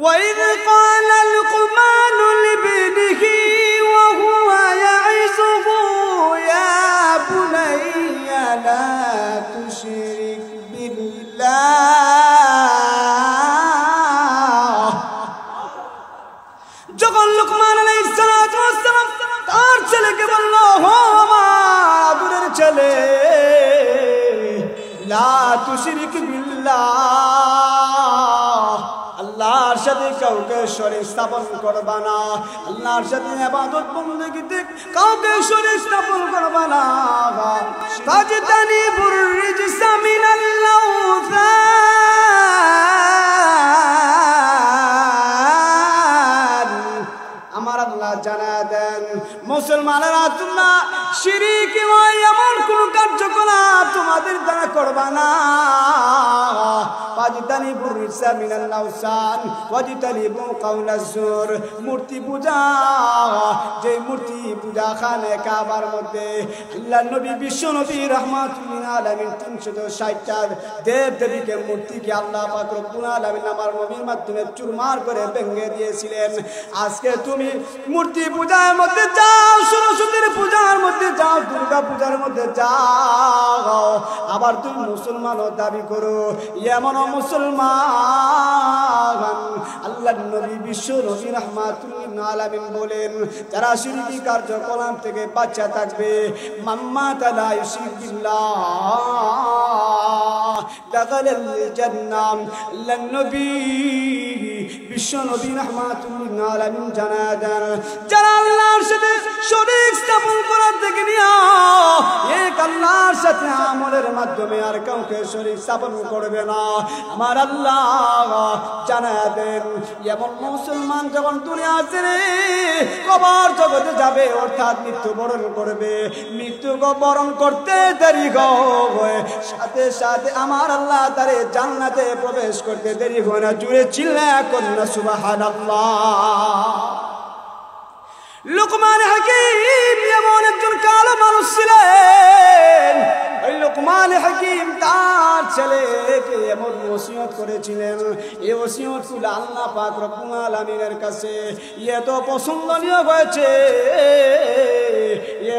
وإذ قال لقمان لابنه وهو يعظه يا بني لا تشرك بالله যখন লুকমান আলাইহিস সালাতু ওয়াস সালাম তার ছেলেকে বলল ও আমার আদরের ছেলে লা তুশরিক বিল্লাহ আল্লাহর সাথে কাউকে শরীক স্থাপন করবা না আল্লাহর সাথে ইবাদত বندگিতে কাউকে শরীক স্থাপন করবা না ফাজতানিবুর রিজসা মিনাল আওসান আমার আল্লাহ জানা দেন মুসলমানেরা তোমরা শিরক হয় এমন কোন কার্যকলাপ তোমাদের দ্বারা করবা না ফাজতানিবুর রিজসা মিনাল আওসান ওয়াজতানিবু কাওলাজ জুর মূর্তি পূজা যে মূর্তি পূজা খানে কাবার মধ্যে আল্লাহর নবী বিশ্ব নবী রাহমাতুল লিল আলামিন 360টা দেব দেবীকে মূর্তিকে আল্লাহ পাক রব্বুল আলামিন আমার নবীর মাধ্যমে চুরমার করে ভেঙে দিয়েছিলেন আজকে তুমি মূর্তি পূজার মধ্যে যাও সরস্বতীর পূজার মধ্যে যাও দুর্গা পূজার মধ্যে যাও আবার তুমি মুসলমানও দাবি করো এমন মুসলমান আল্লাহর নবী বিশ্ব নবী রাহমাতুল লিল আলামিন বলেন যারা শিরকি কার্যকলাপ থেকে বাঁচা থাকবে মাম্মাতা লা ইউশরিক বিল্লাহ দাখালাল জান্নাহ আল্লাহর নবী বিশ্ব নবী রাহমাতুল লিল আলামিন জানায় দেন যারা আল্লাহর সাথে শরীক স্থাপন করার থেকে নিয়া এক আল্লাহর সাথে আমলের মাধ্যমে আর কাউকে শরীক স্থাপন করবে না আমার আল্লাহ জানায় দেন এমন মুসলমান যখন দুনিয়া ছেড়ে কবর জগতে যাবে অর্থাৎ মৃত্যুবরণ করবে মৃত্যু বরণ করতে দেরি হয় সাথে সাথে আমার আল্লাহ তারে জান্নাতে প্রবেশ করতে দেরি হয় না জুড়ে চিল্লা কন্যা সুবহানাল্লাহ লুকমান হাকিম এমন একজন কালো মানুষ ছিলেন ওই লুকমান হাকিম তার ছেলেকে এমন ওসিয়ত করেছিলেন এই ওসিয়তগুলো আল্লাহ পাক রব্বুল আলামিনের কাছে এত পছন্দনীয় হয়েছে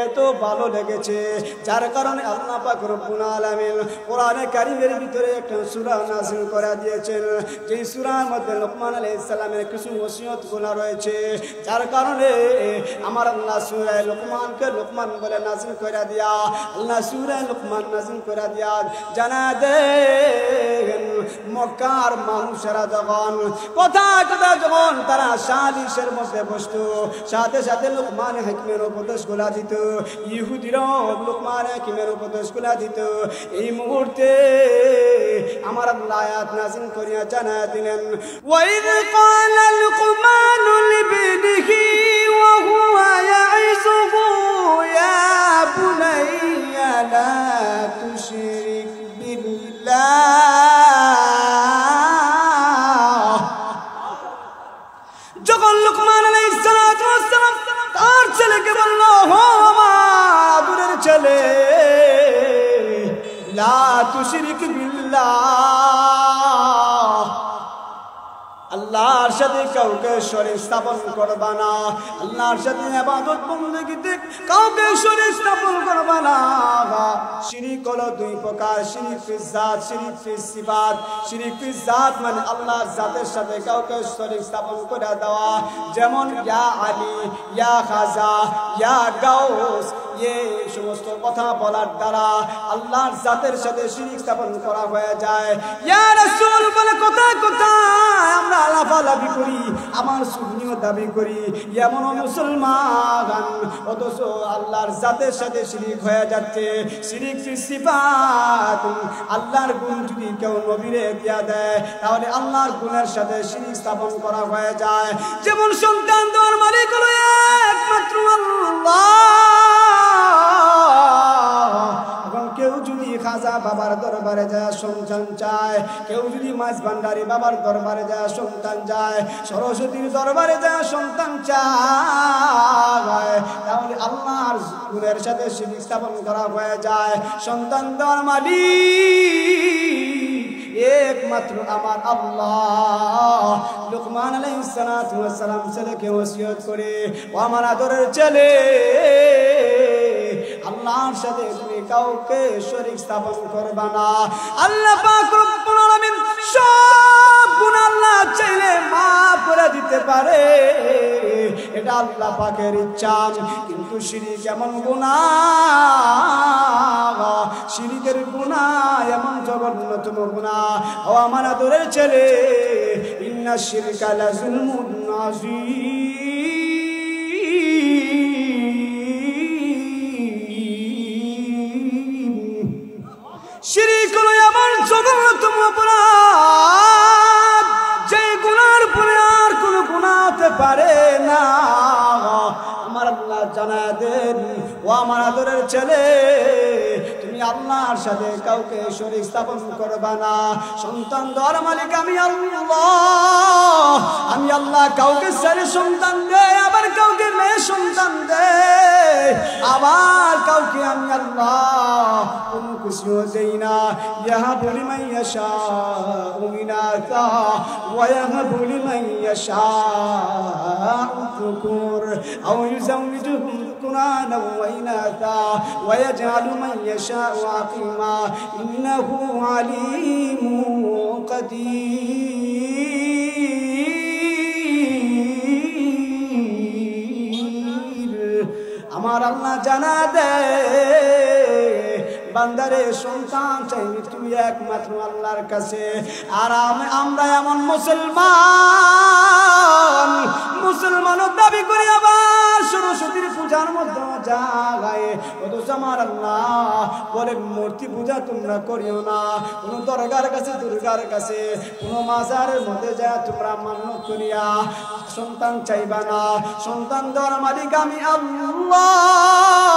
এত ভালো লেগেছে যার কারণে আল্লাহ পাক রব্বুল আলামিন কোরআনে কারীমের ভিতরে একটা সূরা নাযিল করে দিয়েছেন যে সূরার মধ্যে লুকমান আলাইহিস সালামের কিছু ওসিয়তগুলো রয়েছে যার কারণে আমার আল্লাহ সূরা লুকমানকে লুকমান বলে নাযিল করে দিয়া আল্লাহ সূরা লুকমান নাযিল করে দিয়া জানা দেন মক্কার মানুষেরা যখন কথা যখন তারা সালিশের মধ্যে বসতো সাথে সাথে লুকমান হাকিমের উপদেশগুলো দিত ইহুদিরা লুকমান হাকিমের উপদেশগুলো দিত এই মুহূর্তে আমার আল্লাহ আয়াত নাযিল করিয়া জানা দিলেন ওয়াইদ ক্বালা লুকমানু লিবনিহি ওয়া হুয়া ইয়াইযুহু ইয়া বুনাইয়া লা তুশরিক বিল্লাহ যখন লুকমান আলাইহিস সালাতু ওয়াস সালাম তার ছেলেকে বলল ও আমার আদরের ছেলে লা তুশরিক বিল্লাহ আল্লাহর সাথে কাউকে শরীক স্থাপন করবা না আল্লাহর সাথে ইবাদত বندگিতে কাউকে শরীক স্থাপন করবা না শিরক হলো দুই প্রকার শিরক ফিস জাত শিরক ফিস সিফাত শিরক ফিস জাত মানে আল্লাহর জাতের সাথে কাউকে শরীক স্থাপন করে দেওয়া যেমন ইয়া আলী ইয়া খাজা ইয়া গাউস এই সমস্ত কথা বলার দ্বারা আল্লাহর জাতের সাথে শিরক স্থাপন করা হয়ে যায় ইয়া রাসূল বলে কথা আমরা আলাফালাফি করি আমার সুন্নিও দাবি করি এমন মুসলমান অথচ আল্লাহর জাতের সাথে শিরক হয়ে যাচ্ছে শিরক ফিস সিফাত আল্লাহর গুণ যদি কেউ নবীরে দিয়া দেয় তাহলে আল্লাহর গুণের সাথে শিরক স্থাপন করা হয়ে যায় যেমন সন্তান দেওয়ার মালিক হলো একমাত্র আল্লাহ কেউ যদি খাজা বাবার দরবারে যায় সন্তান চায় কেউ যদি মাছ ভান্ডারি বাবার দরবারে যায় সন্তান যায় সরস্বতীর দরবারে যায় সন্তান চায় তাহলে আল্লাহর গুণের সাথে শিরক স্থাপন করা হয়ে যায় সন্তান দেওয়ার মালিক একমাত্র আমার আল্লাহ। লুকমান আলাইহিস সালাতু ওয়াস সালাম ছেলেকে ওসিয়ত করে, ও আমার আদরের ছেলে, আল্লাহর সাথে তুমি কাউকে শরীক স্থাপন করবা না। আল্লাহ পাক রব্বুল আলামিন সব গুনাহ আল্লাহ চাইলে মাফ করে দিতে পারে, এটা আল্লাহ পাকের ইচ্ছা। কিন্তু শিরক এমন গুনাহ, শিরকের গুনাহ এমন জঘন্যতম গুনাহ। ও আমার আদরের ছেলে, ইন্না শিরকা লাযুলমুন আযীম। শিরক হলো এমন জঘন্যতম অপরাধ, যে গুনার পরে আর কোনো গুনাহ হতে পারে না। আমার আল্লাহ জানায় দেন, ও আমার আদরের ছেলে, তুমি আল্লাহর সাথে কাউকে শরীক স্থাপন করবা না। সন্তান দেওয়ার মালিক আমি আল্লাহ। আমি আল্লাহ কাউকে ছেলে সন্তান দেয়, আবার কাউকে মেয়ে সন্তান দেয়, আবার কাউকে আমি আল্লাহ কোনো কিছুও দেই না। ইয়াহাবু লিমান ইয়াশাউ ইনাসা ওয়া ইয়াহাবু লিমান ইয়াশাউ যুকুর আও ইউযাওযিজুহুম যুকরানা ওয়া ইনাসা ওয়া ইয়াজআলু মান ইয়াশাউ আকিমা ইন্নাহু আলীমুন কাদির। আমার আল্লাহ জানা দেয়, বান্দারে সন্তান চাইনি তুই একমাত্র আল্লাহর কাছে। আর আমরা এমন মুসলমানও দাবি করি, আবার সরস্বতীর পূজার মধ্যে যায়। অথচ আমার আল্লাহ বলেন, মূর্তি পূজা তোমরা করিও না, কোনো দরগার কাছে, দুর্গার কাছে, কোনো মাজারের মধ্যে যায় তোমরা মান্যত করিয়া সন্তান চাইবা না। সন্তান দেওয়ার মালিক আমি আল্লাহ।